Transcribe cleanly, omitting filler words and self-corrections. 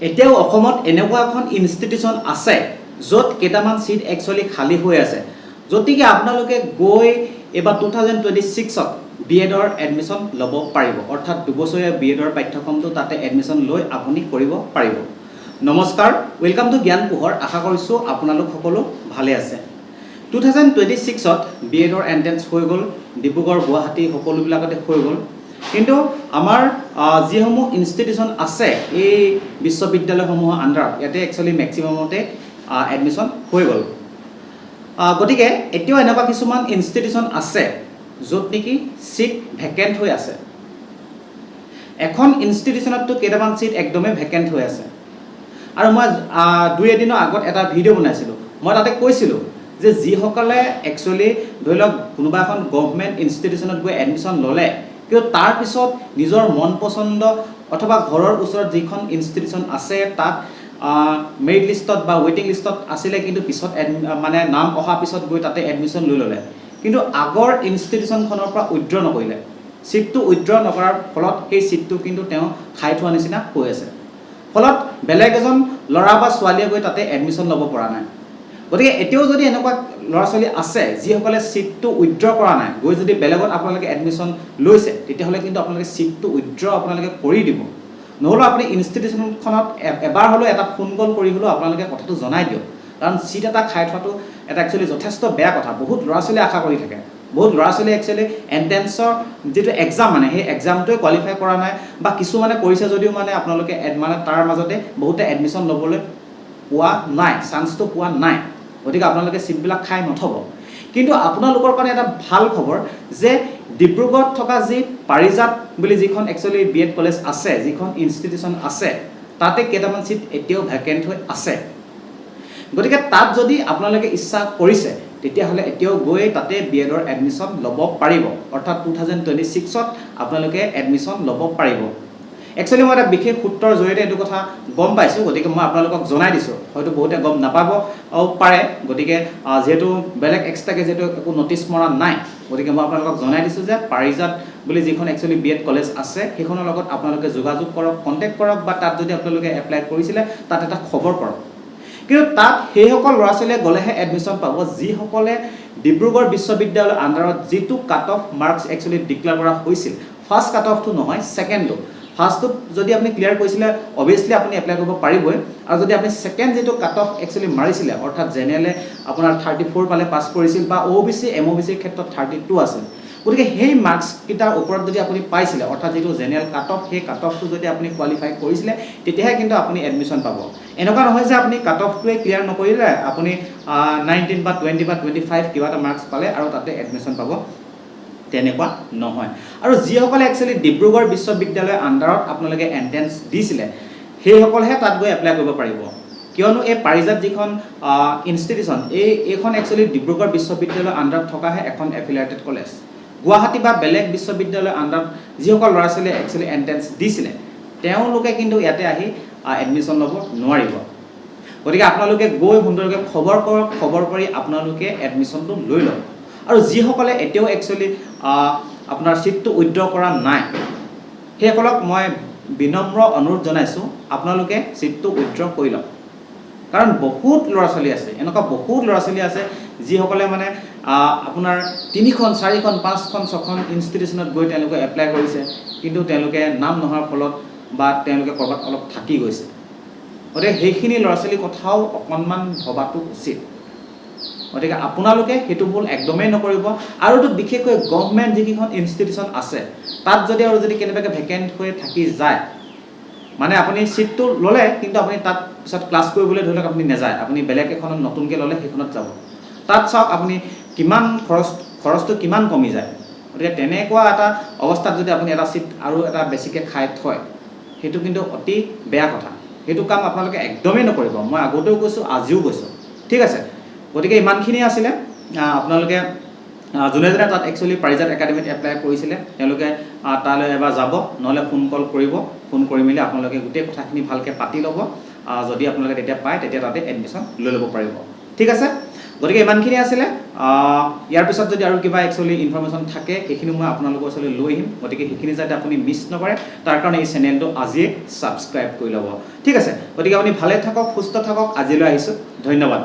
এতিয়াও অসমত এনেকুৱা এখন ইনষ্টিটিউশ্যন আছে য'ত কেইটামান সিট একচুৱেলি খালী হৈ আছে গতিকে আপোনালোকে গৈ এবাৰ 2026ত বিএডৰ এডমিশ্যন ল'ব পাৰিব অৰ্থাৎ দুবছৰীয়া বিএডৰ পাঠ্যক্ৰমটো তাতে এডমিশ্যন লৈ আপুনি কৰিব পাৰিব নমস্কাৰ ওয়েলকাম টু জ্ঞান পোহৰ আশা কৰিছোঁ আপোনালোক সকলো ভালে আছে 2026ত বিএডৰ এন্ট্ৰেন্স হৈ গ'ল ডিব্ৰুগড় গুৱাহাটী সকলোবিলাকতে হৈ গ'ল কিন্তু আমাৰ যিসমূহ ইনষ্টিটিউশ্যন আছে এই বিশ্ববিদ্যালয়সমূহৰ আণ্ডাৰত ইয়াতে একচুৱেলি মেক্সিমামতে এডমিশ্যন হৈ গ'ল গতিকে এতিয়াও এনেকুৱা কিছুমান ইনষ্টিটিউশ্যন আছে য'ত নেকি সিট ভেকেণ্ট হৈ আছে এখন ইনষ্টিটিউশ্যনততো কেইটামান সিট একদমেই ভেকেণ্ট হৈ আছে আৰু মই দুই এদিনৰ আগত এটা ভিডিঅ' বনাইছিলোঁ মই তাতে কৈছিলোঁ যে যিসকলে একচুৱেলি ধৰি লওক কোনোবা এখন গভৰ্ণমেণ্ট ইনষ্টিটিউশ্যনত গৈ এডমিশ্যন ল'লে কিন্তু তাৰপিছত নিজৰ মন পচন্দ অথবা ঘৰৰ ওচৰত যিখন ইনষ্টিটিউশ্যন আছে তাত মেৰিট লিষ্টত বা ৱেইটিং লিষ্টত আছিলে কিন্তু পিছত মানে নাম অহাৰ পিছত গৈ তাতে এডমিশ্যন লৈ ল'লে কিন্তু আগৰ ইনষ্টিটিউশ্যনখনৰ পৰা উইথড্ৰ নকৰিলে সিটটো উইথড্ৰ নকৰাৰ ফলত সেই সিটটো কিন্তু তেওঁ খাই থোৱা নিচিনা হৈ আছে ফলত বেলেগ এজন ল'ৰা বা ছোৱালীয়ে গৈ তাতে এডমিশ্যন ল'ব পৰা নাই গতিকে এতিয়াও যদি এনেকুৱা ল'ৰা ছোৱালী আছে যিসকলে সিটটো উইথড্ৰ কৰা নাই গৈ যদি বেলেগত আপোনালোকে এডমিশ্যন লৈছে তেতিয়াহ'লে কিন্তু আপোনালোকে সিটটো উইথড্ৰ আপোনালোকে কৰি দিব নহ'লে আপুনি ইনষ্টিটিউশ্যনখনত এবাৰ হ'লেও এটা ফোন কল কৰি হ'লেও আপোনালোকে কথাটো জনাই দিয়ক কাৰণ সিট এটা খাই থোৱাটো এটা একচুৱেলি যথেষ্ট বেয়া কথা বহুত ল'ৰা ছোৱালীয়ে আশা কৰি থাকে বহুত ল'ৰা ছোৱালীয়ে একচুৱেলি এণ্ট্ৰেন্সৰ যিটো এক্সাম মানে সেই এক্সামটোৱে কোৱালিফাই কৰা নাই বা কিছুমানে কৰিছে যদিও মানে আপোনালোকে মানে তাৰ মাজতে বহুতে এডমিশ্যন ল'বলৈ পোৱা নাই চান্সটো পোৱা নাই গতিকে আপোনালোকে সিটবিলাক খাই নথব কিন্তু আপোনালোকৰ কাৰণে এটা ভাল খবৰ যে ডিব্ৰুগড়ত থকা যি পাৰিজাত বুলি যিখন একচুৱেলি বিএড কলেজ আছে যিখন ইনষ্টিটিউশ্যন আছে তাতে কেইটামান সিট এতিয়াও ভেকেণ্ট হৈ আছে গতিকে তাত যদি আপোনালোকে ইচ্ছা কৰিছে তেতিয়াহ'লে এতিয়াও গৈ তাতে বিএডৰ এডমিশ্যন ল'ব পাৰিব অৰ্থাৎ 2026ত আপোনালোকে এডমিশ্যন ল'ব পাৰিব একচুৱেলি মই এটা বিশেষ সূত্ৰৰ জৰিয়তে এইটো কথা গম পাইছোঁ গতিকে মই আপোনালোকক জনাই দিছোঁ হয়তো বহুতে গম নাপাব পাৰে গতিকে যিহেতু বেলেগ এক্সট্ৰাকৈ যিহেতু একো নটিচ মৰা নাই গতিকে মই আপোনালোকক জনাই দিছোঁ যে পাৰিজাত বুলি যিখন একচুৱেলি বিএড কলেজ আছে সেইখনৰ লগত আপোনালোকে যোগাযোগ কৰক কণ্টেক্ট কৰক বা তাত যদি আপোনালোকে এপ্লাই কৰিছিলে তাত এটা খবৰ কৰক কিন্তু তাত সেইসকল ল'ৰা ছোৱালীয়ে গ'লেহে এডমিশ্যন পাব যিসকলে ডিব্ৰুগড় বিশ্ববিদ্যালয়ৰ আণ্ডাৰত যিটো cut off marks actually declare কৰা হৈছিল ফাৰ্ষ্ট কাট অফটো নহয় ছেকেণ্ডটো ফাৰ্ষ্টটোত যদি আপুনি ক্লিয়াৰ কৰিছিলে অভিয়াছলি আপুনি এপ্লাই কৰিব পাৰিবই আৰু যদি আপুনি ছেকেণ্ড যিটো কাট অফ একচুৱেলি মাৰিছিলে অৰ্থাৎ জেনেৰেলে আপোনাৰ 34 পালে পাছ কৰিছিল বা OBC MOBCৰ ক্ষেত্ৰত 32 আছিল গতিকে সেই মাৰ্কছকেইটাৰ ওপৰত যদি আপুনি পাইছিলে অৰ্থাৎ যিটো জেনেৰেল কাট অফ সেই কাট অফটো যদি আপুনি কোৱালিফাই কৰিছিলে তেতিয়াহে কিন্তু আপুনি এডমিশ্যন পাব এনেকুৱা নহয় যে আপুনি কাট অফটোৱে ক্লিয়াৰ নকৰিলে আপুনি 19 বা 20 বা 25 কিবা এটা মাৰ্কছ পালে আৰু তাতে এডমিশ্যন পাব তেনেকুৱা নহয় আৰু যিসকলে একচুৱেলি ডিব্ৰুগড় বিশ্ববিদ্যালয়ৰ আণ্ডাৰত আপোনালোকে এণ্ট্ৰেন্স দিছিলে সেইসকলেহে তাত গৈ এপ্লাই কৰিব পাৰিব কিয়নো এই পাৰিজাত যিখন ইনষ্টিটিউশ্যন এইখন একচুৱেলি ডিব্ৰুগড় বিশ্ববিদ্যালয়ৰ আণ্ডাৰত থকাহে এখন এফিলিয়েটেড কলেজ গুৱাহাটী বা বেলেগ বিশ্ববিদ্যালয়ৰ আণ্ডাৰত যিসকল ল'ৰা ছোৱালীয়ে একচুৱেলি এণ্ট্ৰেন্স দিছিলে তেওঁলোকে কিন্তু ইয়াতে আহি এডমিশ্যন ল'ব নোৱাৰিব গতিকে আপোনালোকে গৈ সুন্দৰকৈ খবৰ কৰক খবৰ কৰি আপোনালোকে এডমিশ্যনটো লৈ লওক আৰু যিসকলে এতিয়াও একচুৱেলি আপোনাৰ সিটটো উইথড্ৰ কৰা নাই সেইসকলক মই বিনম্ৰ অনুৰোধ জনাইছোঁ আপোনালোকে সিটটো উইথড্ৰ কৰি লওক কাৰণ বহুত ল'ৰা ছোৱালী আছে এনেকুৱা বহুত ল'ৰা ছোৱালী আছে যিসকলে মানে আপোনাৰ 3খন 4খন 5খন 6খন ইনষ্টিটিউশ্যনত গৈ তেওঁলোকে এপ্লাই কৰিছে কিন্তু তেওঁলোকে নাম নোহোৱাৰ ফলত বা তেওঁলোকে ক'ৰবাত অলপ থাকি গৈছে গতিকে সেইখিনি ল'ৰা ছোৱালীৰ কথাও অকণমান ভবাটো উচিত গতিকে আপোনালোকে সেইটো ভুল একদমেই নকৰিব আৰুতো বিশেষকৈ গভৰ্ণমেণ্ট যিকেইখন ইনষ্টিটিউশ্যন আছে তাত যদি কেনেবাকৈ ভেকেণ্ট হৈ থাকি যায় মানে আপুনি সিটটো ল'লে কিন্তু আপুনি তাত পিছত ক্লাছ কৰিবলৈ ধৰি লওক আপুনি নাযায় আপুনি বেলেগ এখনত নতুনকৈ ল'লে সেইখনত যাব তাত চাওক আপুনি কিমান খৰচটো কিমান কমি যায় গতিকে তেনেকুৱা এটা অৱস্থাত যদি আপুনি এটা সিট আৰু এটা বেছিকৈ খাই থয় সেইটো কিন্তু অতি বেয়া কথা সেইটো কাম আপোনালোকে একদমেই নকৰিব মই আগতেও কৈছোঁ আজিও কৈছোঁ ঠিক আছে গতিকে ইমানখিনি আছিলে আপোনালোকে যোনে যোনে তাত একচুৱেলি পাৰিজাত একাডেমীত এপ্লাই কৰিছিলে তেওঁলোকে তালৈ এবাৰ যাব নহ'লে ফোন কল কৰিব ফোন কৰি মেলি আপোনালোকে গোটেই কথাখিনি ভালকৈ পাতি ল'ব যদি আপোনালোকে তেতিয়া পায় তেতিয়া তাতে এডমিশ্যন লৈ ল'ব পাৰিব ঠিক আছে গতিকে ইমানখিনি আছিলে ইয়াৰ পিছত যদি আৰু কিবা একচুৱেলি ইনফৰমেশ্যন থাকে সেইখিনি মই আপোনালোকৰ ওচৰলৈ লৈ আহিম গতিকে সেইখিনি যাতে আপুনি মিছ নকৰে তাৰ কাৰণে এই চেনেলটো আজিয়ে ছাবস্ক্ৰাইব কৰি ল'ব ঠিক আছে গতিকে আপুনি ভালে থাকক সুস্থ থাকক আজিলৈ আহিছোঁ ধন্যবাদ